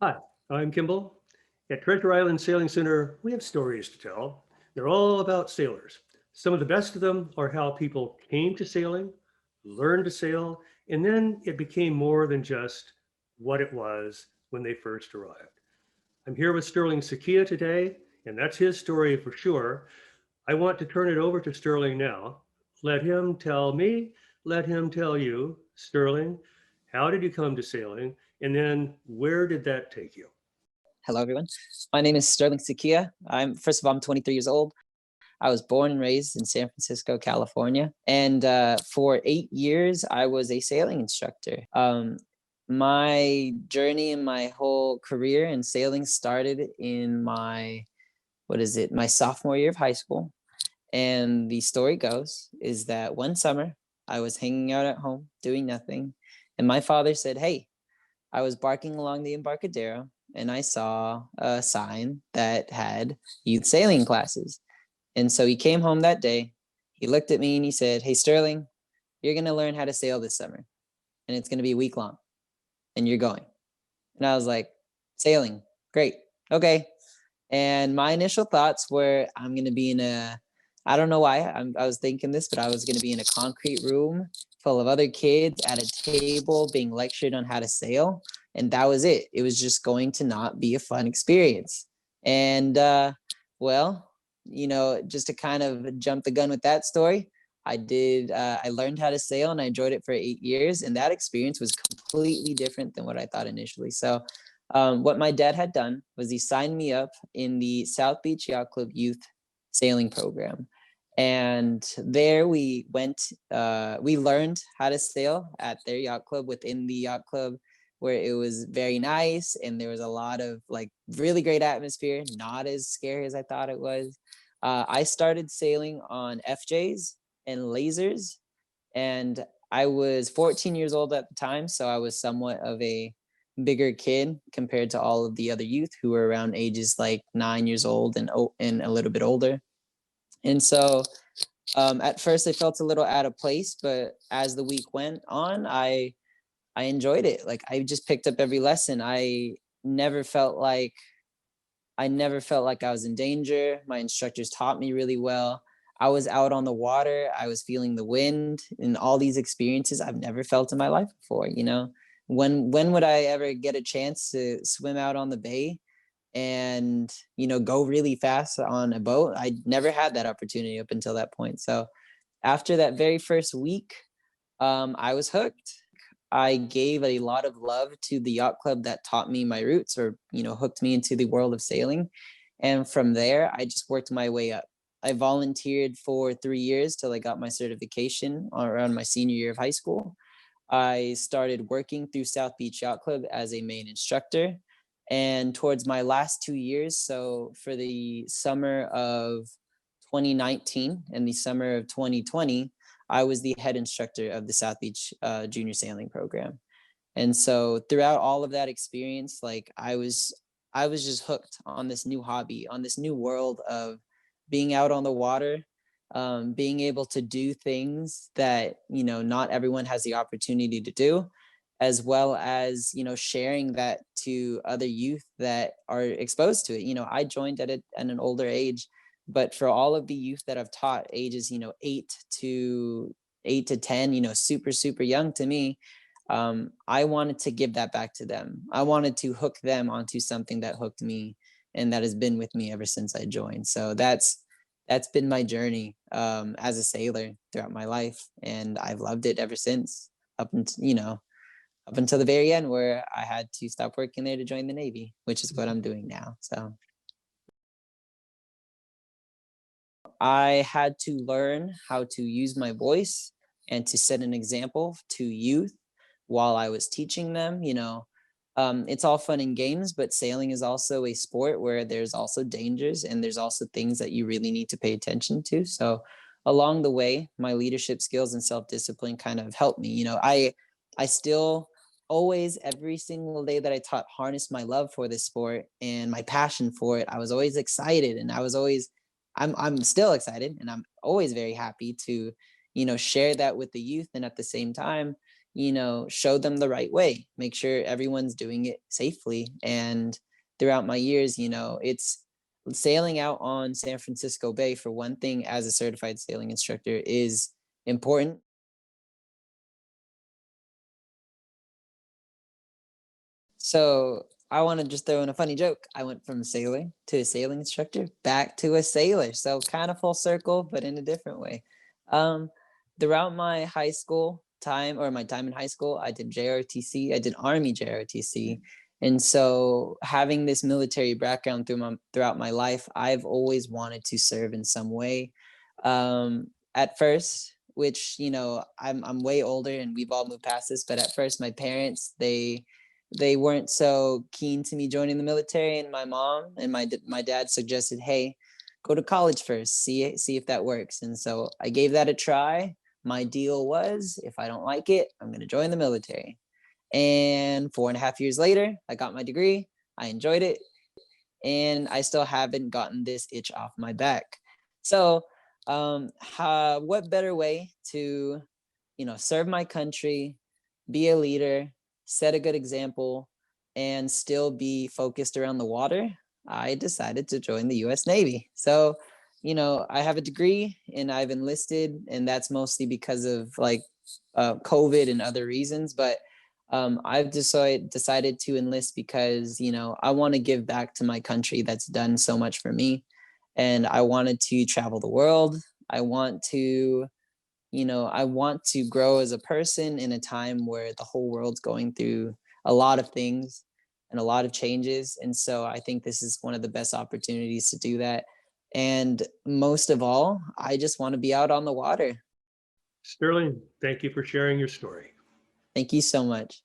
Hi, I'm Kimball. At Treasure Island Sailing Center, we have stories to tell. They're all about sailors. Some of the best of them are how people came to sailing, learned to sail, and then it became more than just what it was when they first arrived. I'm here with Sterling Syquia today, and that's his story for sure. I want to turn it over to Sterling now. Let him tell me, let him tell you, Sterling, how did you come to sailing? And then where did that take you? Hello, everyone. My name is Sterling Syquia. First of all, I'm 23 years old. I was born and raised in San Francisco, California. And for 8 years, I was a sailing instructor. My journey and my whole career in sailing started in my sophomore year of high school. And the story goes is that one summer I was hanging out at home doing nothing. And my father said, "Hey, I was barking along the Embarcadero and I saw a sign that had youth sailing classes." And so he came home that day. He looked at me and he said, "Hey, Sterling, you're going to learn how to sail this summer and it's going to be a week long and you're going." And I was like, "Sailing, great. Okay." And my initial thoughts were, I'm going to be in I don't know why I was thinking this, but I was going to be in a concrete room full of other kids at a table being lectured on how to sail. And that was it. It was just going to not be a fun experience. And well, just to kind of jump the gun with that story, I learned how to sail and I enjoyed it for 8 years. And that experience was completely different than what I thought initially. So what my dad had done was he signed me up in the South Beach Yacht Club youth sailing program. And there we learned how to sail at their yacht club within the yacht club, where it was very nice and there was a lot of like really great atmosphere, not as scary as I thought it was. I started sailing on FJs and lasers, and I was 14 years old at the time, so I was somewhat of a bigger kid compared to all of the other youth who were around ages like 9 years old and a little bit older. And so at first I felt a little out of place, but as the week went on, I enjoyed it. Like I just picked up every lesson. Never felt like I never felt like I was in danger. My instructors taught me really well. I was out on the water. I was feeling the wind and all these experiences I've never felt in my life before. When would I ever get a chance to swim out on the bay and go really fast on a boat? I never had that opportunity up until that point. So after that very first week, I was hooked. I gave a lot of love to the yacht club that taught me my roots, or hooked me into the world of sailing. And from there I just worked my way up. I volunteered for 3 years till I got my certification around my senior year of high school. I started working through South Beach Yacht Club as a main instructor. And towards my last 2 years, so for the summer of 2019 and the summer of 2020, I was the head instructor of the South Beach Junior Sailing Program. And so throughout all of that experience, like I was just hooked on this new hobby, on this new world of being out on the water, being able to do things that not everyone has the opportunity to do, as well as sharing that to other youth that are exposed to it. I joined at an older age, but for all of the youth that I've taught, ages 8 to 10, super young to me, I wanted to give that back to them. I wanted to hook them onto something that hooked me, and that has been with me ever since I joined. So that's been my journey as a sailor throughout my life, and I've loved it ever since. Up until the very end, where I had to stop working there to join the Navy, which is what I'm doing now. So I had to learn how to use my voice and to set an example to youth while I was teaching them. It's all fun and games, but sailing is also a sport where there's also dangers and there's also things that you really need to pay attention to. So along the way, my leadership skills and self-discipline kind of helped me. I still always, every single day that I taught, harnessed my love for this sport and my passion for it. I was always excited, and I'm still excited, and I'm always very happy to share that with the youth. And at the same time, show them the right way, make sure everyone's doing it safely. And throughout my years, it's sailing out on San Francisco Bay, for one thing, as a certified sailing instructor, is important. So I want to just throw in a funny joke. I went from a sailor to a sailing instructor, back to a sailor. So kind of full circle, but in a different way. Um, Throughout my high school time, or my time in high school, I did JROTC. I did Army JROTC. And so having this military background throughout my life, I've always wanted to serve in some way. At first, which, I'm way older and we've all moved past this, but at first my parents, they weren't so keen to me joining the military, and my mom and my dad suggested, hey, go to college first, see if that works. And so I gave that a try. My deal was, if I don't like it, I'm going to join the military. And 4.5 years later, I got my degree. I enjoyed it, and I still haven't gotten this itch off my back. So what better way to serve my country, be a leader, set a good example, and still be focused around the water? I decided to join the US Navy. So, I have a degree and I've enlisted, and that's mostly because of COVID and other reasons. But I've decided to enlist because, I want to give back to my country that's done so much for me. And I wanted to travel the world. I want to grow as a person in a time where the whole world's going through a lot of things and a lot of changes. And so I think this is one of the best opportunities to do that. And most of all, I just want to be out on the water. Sterling, thank you for sharing your story. Thank you so much.